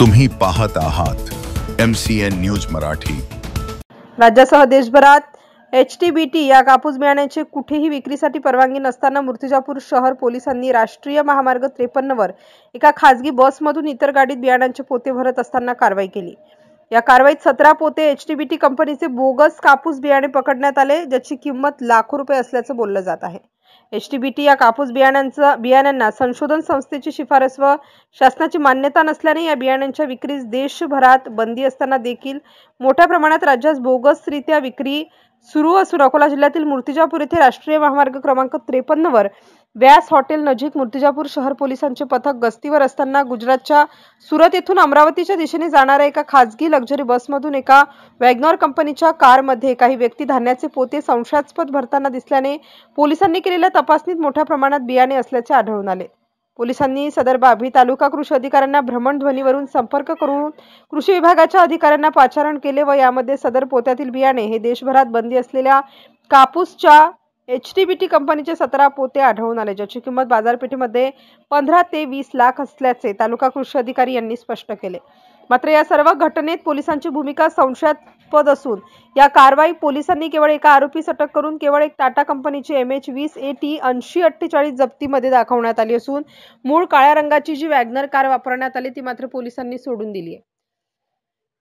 तुम्ही पाहत आहात MCN न्यूज मराठी। राज्यासह देशभरात HTBT या कापूस बियाण्याचे कुठेही विक्रीसाठी परवानगी नसताना मूर्तिजापूर शहर पोलिसांनी राष्ट्रीय महामार्ग 53 वर एका खासगी बसमधून इतर गाडीत बियाणांचे पोते भरत असताना कारवाई केली। या कारवाईत 17 पोते HTBT कंपनीचे बोगस कापूस बियाणे पकडण्यात आले, ज्याची किंमत लाखो रुपये असल्याचं बोललं जात आहे। HTBT या कापूस बियाण्यांना संशोधन संस्थेची शिफारस व शासनाची मान्यता नसल्याने या बियाण्यांच्या विक्रीस देशभरात बंदी असताना देखील मोठ्या प्रमाणात राज्यात बोगसरित्या विक्री सुरू असून अकोला जिल्ह्यातील मूर्तिजापूर येथे राष्ट्रीय महामार्ग क्रमांक 53 वर व्यास हॉटेल नजीक मूर्तिजापूर शहर पोलिसांचे पथक गस्तीवर असताना गुजरातच्या सुरत येथून अमरावतीच्या दिशेने जाणाऱ्या एका खासगी लक्झरी बसमधून एका वॅगनॉर कंपनीच्या कारमध्ये काही व्यक्ती धान्याचे पोते संशयास्पद भरताना दिसल्याने पोलिसांनी केलेल्या तपासणीत मोठ्या प्रमाणात बियाणे असल्याचे आढळून आले। पोलिसांनी सदर बाबी तालुका कृषी अधिकाऱ्यांना भ्रमणध्वनीवरून संपर्क करून कृषी विभागाच्या अधिकाऱ्यांना पाचारण केले व यामध्ये सदर पोत्यातील बियाणे हे देशभरात बंदी असलेल्या कापूसच्या HTBT कंपनीचे 17 पोते आढळून आले, ज्याची किंमत बाजारपेठेमध्ये 15 ते 20 लाख असल्याचे तालुका कृषी अधिकारी यांनी स्पष्ट केले। मात्र या सर्व घटनेत पोलिसांची भूमिका संशयास्पद असून या कारवाई पोलिसांनी केवळ एका आरोपीस अटक करून केवळ एक टाटा कंपनीची MH20AT 8048 जप्तीमध्ये दाखवण्यात आली असून मूळ काळ्या रंगाची जी वॅगनर कार वापरण्यात आली ती मात्र पोलिसांनी सोडून दिली आहे।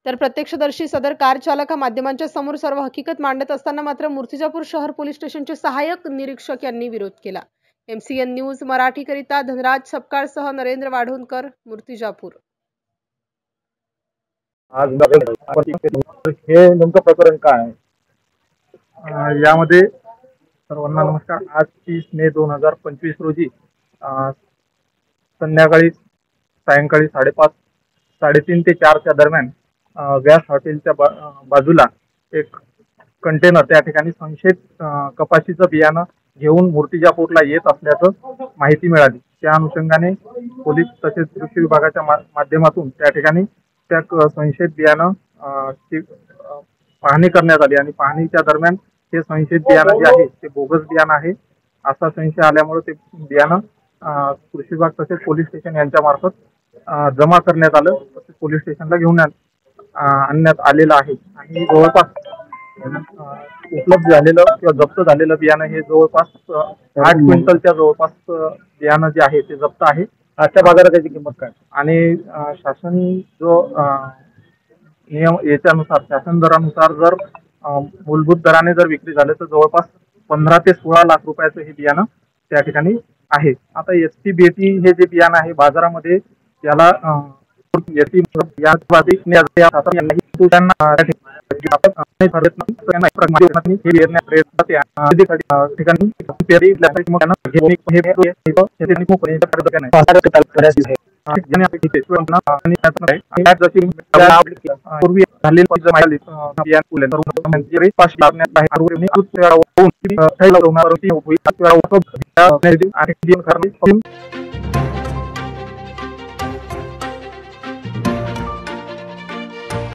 तर प्रत्यक्षदर्शी सदर कार चालक माध्यमांच्या समोर सर्व हकीकत मांडत असताना मात्र मूर्तिजापूर शहर पोलीस स्टेशनचे सहाय्यक निरीक्षक यांनी विरोध केला। MCN न्यूज मराठी करिता धनराज सपकाळसह नरेंद्र वाढोणकर, मूर्तिजापूर। आज हे नेमकं प्रकरण काय आहे यामध्ये सर्वांना नमस्कार। आज 30 मे 2025 रोजी सायंकाळी 5:30 3:30 ते 4 च्या दरम्यान व्यास हॉटेलच्या बाजूला एक कंटेनर त्या ठिकाणी संशयित कपाशीचं बियाणं घेऊन मूर्तिजापूरला येत असल्याचं माहिती मिळाली। त्या अनुषंगाने पोलीस तसेच कृषी विभागाच्या माध्यमातून त्या ठिकाणी त्या संशयित बियाणं पाहणी करण्यात आली आणि पाहणीच्या दरम्यान हे संशयित बियाणं जे आहे ते बोगस बियाणं आहे असा संशय आल्यामुळे ते बियाणं कृषी विभाग तसेच पोलीस स्टेशन यांच्या मार्फत जमा करण्यात आलं, तसेच पोलीस स्टेशनला घेऊन आणण्यात आलेलं आहे। आणि जवळपास उपलब्ध झालेलं किंवा जप्त झालेलं बियाणं हे जवळपास 8 क्विंटलच्या जवळपास बियाणं जे आहे ते जप्त आहे। आजच्या बाजारात त्याची किंमत काय आणि शासन जो नियम याच्यानुसार शासन दरानुसार जर मूलभूत दराने जर विक्री झाले तर जवळपास 15 ते 16 लाख रुपयाचं हे बियाणं त्या ठिकाणी आहे। आता HTBT हे जे बियाणं आहे बाजारामध्ये याला पूर्वी